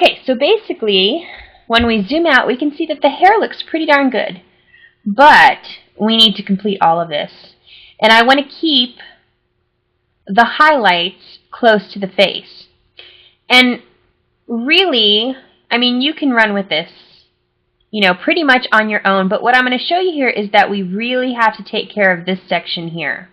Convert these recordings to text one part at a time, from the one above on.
Okay, so basically, when we zoom out, we can see that the hair looks pretty darn good. But we need to complete all of this. And I want to keep the highlights close to the face. And really, I mean, you can run with this, you know, pretty much on your own. But what I'm going to show you here is that we really have to take care of this section here.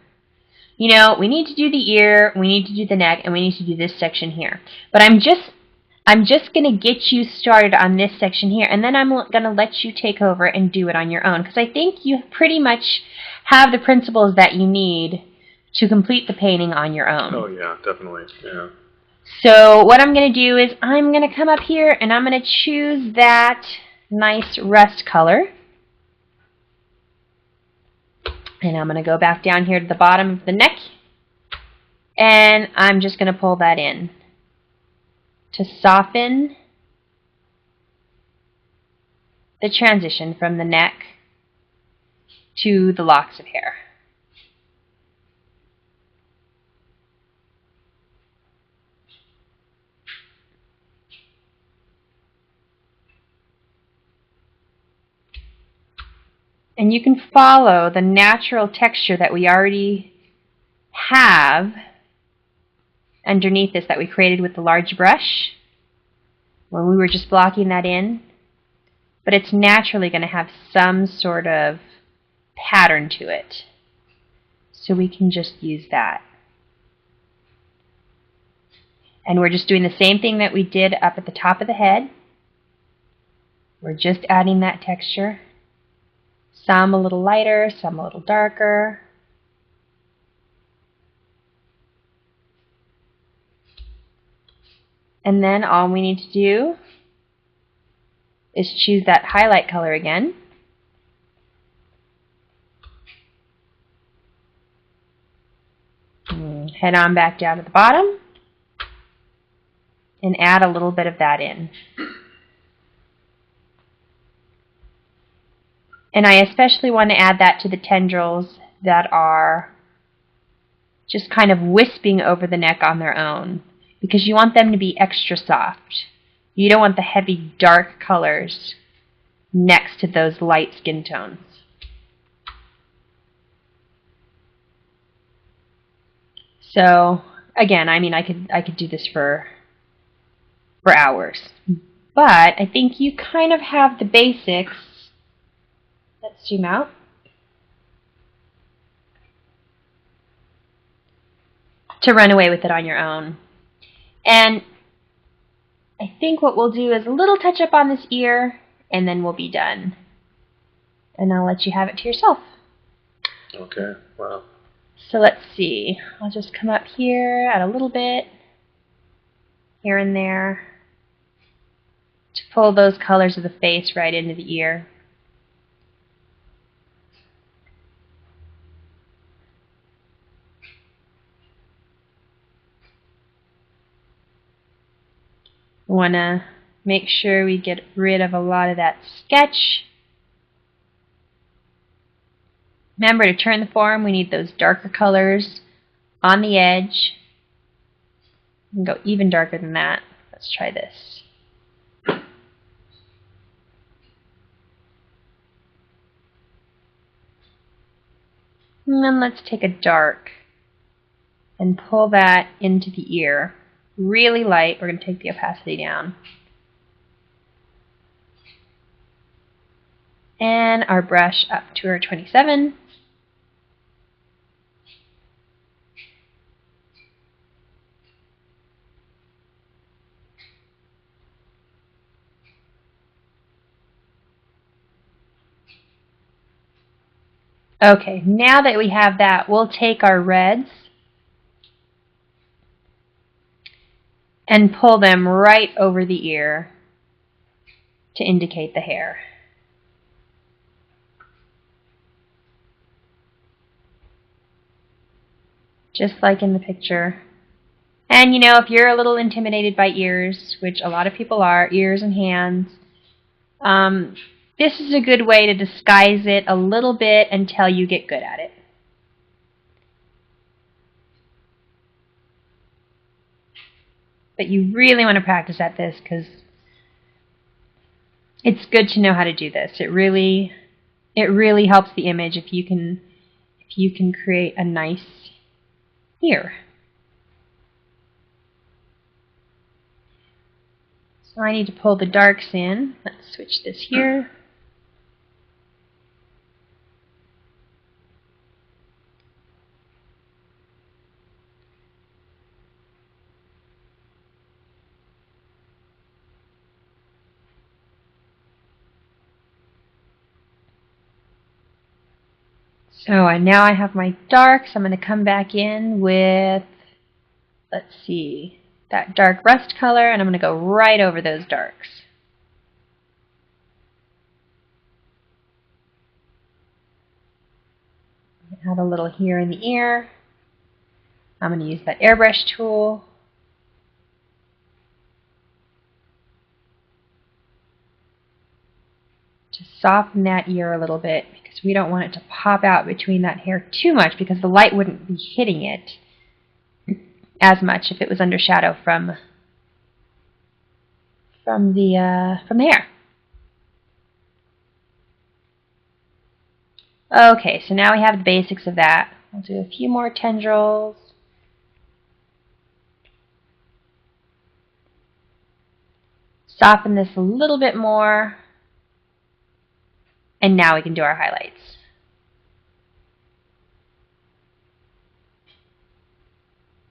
You know, we need to do the ear, we need to do the neck, and we need to do this section here. But I'm just going to get you started on this section here, and then I'm going to let you take over and do it on your own, because I think you pretty much have the principles that you need to complete the painting on your own. Oh yeah, definitely. Yeah. So what I'm going to do is I'm going to come up here and I'm going to choose that nice rust color. And I'm going to go back down here to the bottom of the neck, and I'm just going to pull that in to soften the transition from the neck to the locks of hair. And you can follow the natural texture that we already have underneath this that we created with the large brush when we were just blocking that in. But it's naturally going to have some sort of pattern to it. So we can just use that. And we're just doing the same thing that we did up at the top of the head. We're just adding that texture. Some a little lighter, some a little darker. And then all we need to do is choose that highlight color again. Head on back down to the bottom and add a little bit of that in. And I especially want to add that to the tendrils that are just kind of wisping over the neck on their own, because you want them to be extra soft. You don't want the heavy dark colors next to those light skin tones. So again, I mean, I could do this for hours, but I think you kind of have the basics. Let's zoom out. To run away with it on your own. And I think what we'll do is a little touch up on this ear, and then we'll be done. And I'll let you have it to yourself. Okay, wow. So let's see. I'll just come up here, add a little bit, here and there, to pull those colors of the face right into the ear. We want to make sure we get rid of a lot of that sketch. Remember to turn the form, we need those darker colors on the edge. We can go even darker than that. Let's try this. And then let's take a dark and pull that into the ear. Really light. We're going to take the opacity down. And our brush up to our 27. Okay, now that we have that, we'll take our reds and pull them right over the ear to indicate the hair. Just like in the picture. And you know, if you're a little intimidated by ears, which a lot of people are, ears and hands, this is a good way to disguise it a little bit until you get good at it. But you really want to practice at this, because it's good to know how to do this. It really helps the image if you can create a nice ear. So I need to pull the darks in. Let's switch this here. So now I have my darks. I'm going to come back in with, let's see, that dark rust color, and I'm going to go right over those darks. Add a little here in the ear. I'm going to use that airbrush tool. To soften that ear a little bit, because we don't want it to pop out between that hair too much, because the light wouldn't be hitting it as much if it was under shadow from the hair. Okay, so now we have the basics of that. We'll do a few more tendrils. Soften this a little bit more. And now we can do our highlights.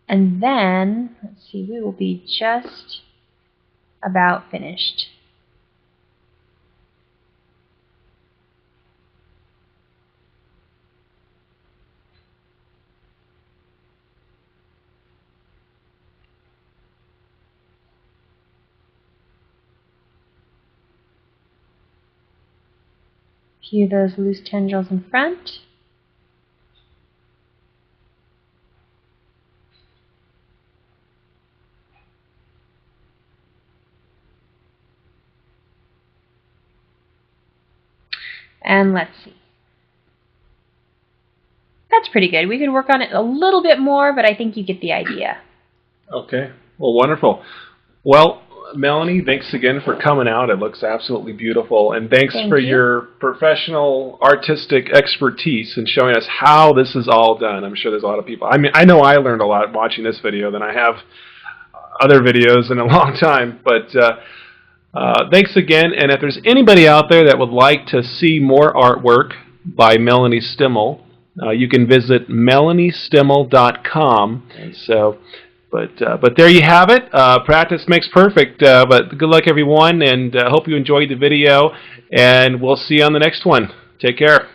And then, let's see, we will be just about finished. A few of those loose tendrils in front. And let's see. That's pretty good. We could work on it a little bit more, but I think you get the idea. Okay. Well, wonderful. Well, Melanie, thanks again for coming out. It looks absolutely beautiful. And thanks for your professional artistic expertise in showing us how this is all done. I'm sure there's a lot of people. I mean, I know I learned a lot watching this video than I have other videos in a long time. But thanks again. And if there's anybody out there that would like to see more artwork by Melanie Stimmel, you can visit melaniestimmel.com. So, but there you have it. Practice makes perfect. But good luck, everyone, and hope you enjoyed the video. And we'll see you on the next one. Take care.